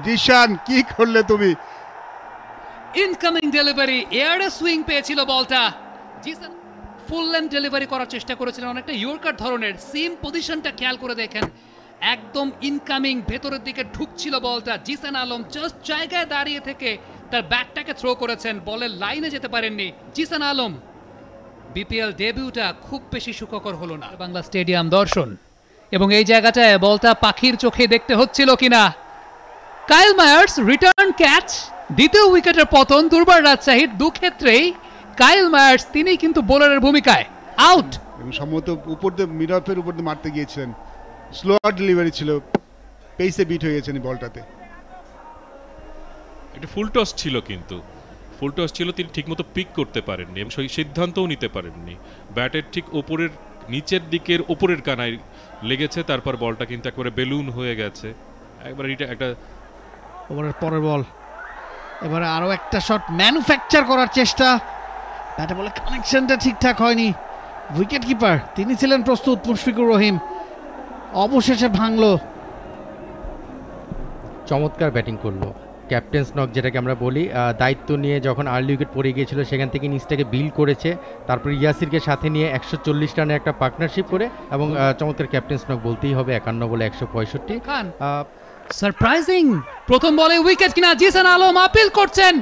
জিশান কি করলে তুমি? ইনকামিং ডেলিভারি, এয়ারে সুইং পেয়েছিল বলটা। জিসান ফুল লেন্থ ডেলিভারি করার চেষ্টা করেছিলেন, অনেকটা ইয়র্কার ধরনের। সেম পজিশনটা খেয়াল করে দেখেন, একদম ইনকামিং ভেতরের দিকে ঢুকছিল বলটা। জিসান আলম জাস্ট জায়গায় দাঁড়িয়ে থেকে তার ব্যাটটাকে থ্রো করেছেন, বলের লাইনে যেতে পারেননি জিসান আলম। বিপিএল ডেবিউটা খুব বেশি সুখকর হলো না। বাংলা স্টেডিয়াম দর্শন, এবং এই জায়গাটায় বলটা পাখির চোখে দেখতে হচ্ছিল কিনা। কাইল মায়ার্স রিটার্ন ক্যাচ, দ্বিতীয় উইকেটের পতন দুর্বার রাজশাহীর। দুক্ষেত্রেই কাইল মায়ার্স তিনি কিন্তু বোলারের ভূমিকায় আউট। এবং সম্ভবত উপর দিয়ে মিড অফের উপর দিয়ে মারতে গিয়েছিলেন, স্লো ডেলিভারি ছিল, পেসে বিট হয়ে গেছেন বলটাতে। এটা ফুল টস ছিল, কিন্তু ফুল টস ছিল, তিনি ঠিকমতো পিক করতে পারেননি এবং সেই সিদ্ধান্তও নিতে পারেননি। ব্যাটের ঠিক ওপরের নিচের দিকের ওপরের কানায় লেগেছে, তারপর বলটা কিন্তু একবারে বেলুন হয়ে গেছে। একবার এটা একটা ওভারের পরের বল, এবারে আরো একটা শট ম্যানুফ্যাকচার করার চেষ্টা, ব্যাটে বলে কানেকশনটা ঠিকঠাক হয়নি। উইকেট কিপার তিনি ছিলেন প্রস্তুত, মুশফিকুর রহিম, অবশেষে ভাঙলো। চমৎকার ব্যাটিং করলো, ক্যাপ্টেন্স নক যেটাকে আমরা বলি। দায়িত্ব নিয়ে যখন আর্লি উইকেট পড়ে গিয়েছিল সেখান থেকে নিচটাকে বিল্ড করেছে, তারপর ইয়াসিরকে সাথে নিয়ে 140 রানের একটা পার্টনারশিপ করে, এবং চমৎকার ক্যাপ্টেন্স নক বলতেই হবে। 51 বলে 165। সারপ্রাইজিং প্রথম বলে উইকেট কিনা। জিসান আলম আপিল করছেন,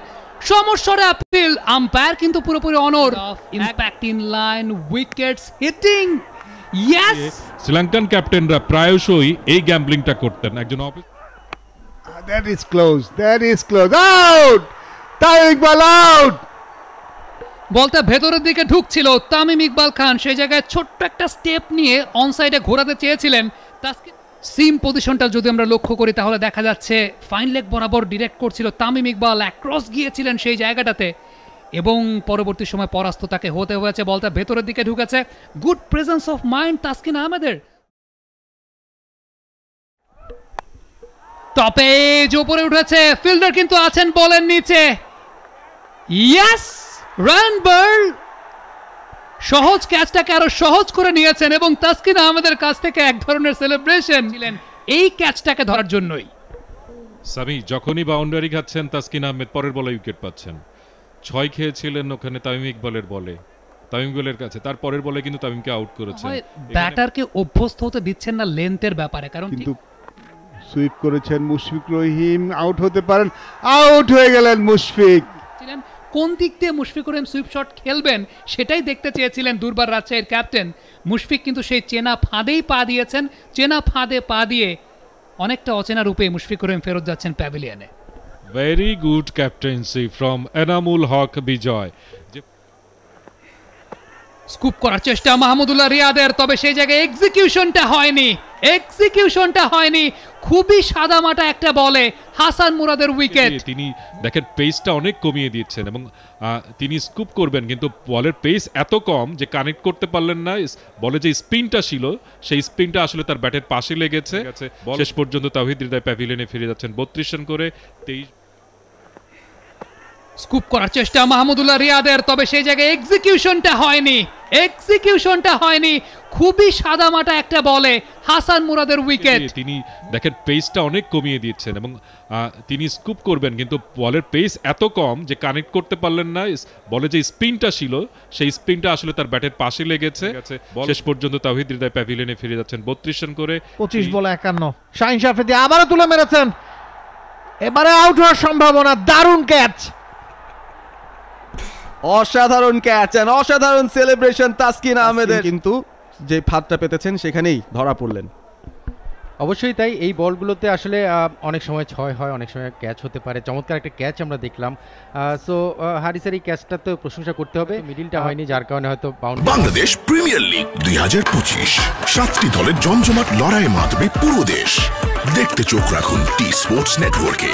সমস্যারে আপিল, আম্পায়ার কিন্তু পুরোপুরি অনর। Impact in line, wickets hitting. Yes, Sri Lankan ক্যাপ্টেনরা প্রায়শই এই গ্যাম্বলিংটা করতেন। একজন That is close. That is close. Out! Tamim Iqbal out! বলটা ভেতরের দিকে ঢুকছিল। তামিম ইকবাল খান সেই জায়গায় ছোট্ট একটা স্টেপ নিয়ে অন সাইডে ঘোরাতে চেয়েছিলেন। সিম পজিশনটা যদি আমরা লক্ষ্য করি তাহলে দেখা যাচ্ছে ফাইন লেগ বরাবর ডিরেক্ট করছিল তামিম ইকবাল, অ্যাক্রস গিয়েছিলেন সেই জায়গাটাতে, এবং পরবর্তী সময় পরাস্ত তাকে হতে হয়েছে। বলটা ভেতরের দিকে ঢুকেছে। Good presence of mind Taskin আহমেদের। টপেজ উপরে উঠেছে, ফিল্ডার কিন্তু আছেন বলের নিচে। ইয়েস, রান বার্ল সহজ ক্যাচটাকে আরো সহজ করে নিয়েছেন, এবং তাসকিন আহমেদের কাছ থেকে এক ধরনের সেলিব্রেশন ছিলেন এই ক্যাচটাকে ধরার জন্যই। সামি যখনই বাউন্ডারি খাচ্ছেন তাসকিন আহমেদ পরের বলে উইকেট পাচ্ছেন। 6 খেয়েছিলেন ওখানে তামিম ইকবালের বলে, তামিম ইকবালের কাছে, তার পরের বলে কিন্তু তামিমকে আউট করেছেন। ব্যাটারকে অভ্যস্ত হতে দিচ্ছেন না লেন্থের ব্যাপারে, কারণ কিন্তু সুইপ করেছেন মুশফিক রহিম, আউট হতে পারেন, আউট হয়ে গেলেন মুশফিক। কোন দিক দিয়ে মুশফিকুর রহিম সুইপ শট খেলবেন সেটাই দেখতে চেয়েছিলেন দুর্বার রাজশাহীর ক্যাপ্টেন। মুশফিক কিন্তু সেই চেনা ফাঁদেই পা দিয়েছেন। চেনা ফাঁদে পা দিয়ে অনেকটা অচেনা রূপে মুশফিকুর রহিম ফেরত যাচ্ছেন প্যাভিলিয়নে। Very good captaincy from Enamul Haque Bijoy. Scoop করার চেষ্টা মাহমুদুল্লাহ রিয়াদের, তবে সেই জায়গায় এক্সিকিউশনটা হয়নি। খুবই সাদামাটা একটা বলে হাসান মুরাদের উইকেট। তিনি দেখেন পেসটা অনেক কমিয়ে দিচ্ছেন, এবং তিনি স্কুপ করবেন কিন্তু বলের পেস এত কম যে কানেক্ট করতে পারলেন না। বলে যে স্পিনটা ছিল সেই স্পিনটা আসলে তার ব্যাটের পাশে লেগেছে। শেষ পর্যন্ত তাওহিদ হৃদয় প্যাভিলিয়নে ফিরে যাচ্ছেন 32 রান করে। 23 স্কুপ করার চেষ্টা মাহমুদুল্লাহ রিয়াদের, তবে সেই জায়গায় এক্সিকিউশনটা হয়নি। খুবই সাদামাটা একটা বলে হাসান মুরাদের উইকেট। তিনি দেখেন পেসটা অনেক কমিয়ে দিচ্ছেন, এবং তিনি স্কুপ করবেন কিন্তু বলের পেস এত কম যে কানেক্ট করতে পারলেন না। বলে যে স্পিনটা ছিল সেই স্পিনটা আসলে তার ব্যাটের পাশে লেগেছে। শেষ পর্যন্ত তাওহিদ হৃদয় প্যাভিলিয়নে ফিরে যাচ্ছেন 32 রান করে। 25 বলে 51। শাহিন শাফেদি আবারও তুলে মেরেছেন, এবারে আউট হওয়ার সম্ভাবনা। দারুণ ক্যাচ, অসাধারণ ক্যাচ, অসাধারণ সেলিব্রেশন তাসকিন আহমেদের, কিন্তু যে ফাঁদটা পেতেছেন সেখানেই ধরা পড়লেন। অবশ্যই তাই, এই বলগুলোতে আসলে অনেক সময় 6 হয়, অনেক সময় ক্যাচ হতে পারে। চমৎকার একটা ক্যাচ আমরা দেখলাম। সো হারিসের এই ক্যাচটা তো প্রশংসা করতে হবে, মিডিলটা হয়নি যার কারণে হয়তো বাউন্ডারি। বাংলাদেশ প্রিমিয়ার লিগ 2025, 7টি দলের জমজমাট লড়াইয়ে মাতবে পুরো দেশ। দেখতে চোখ রাখুন টি স্পোর্টস নেটওয়ার্কে।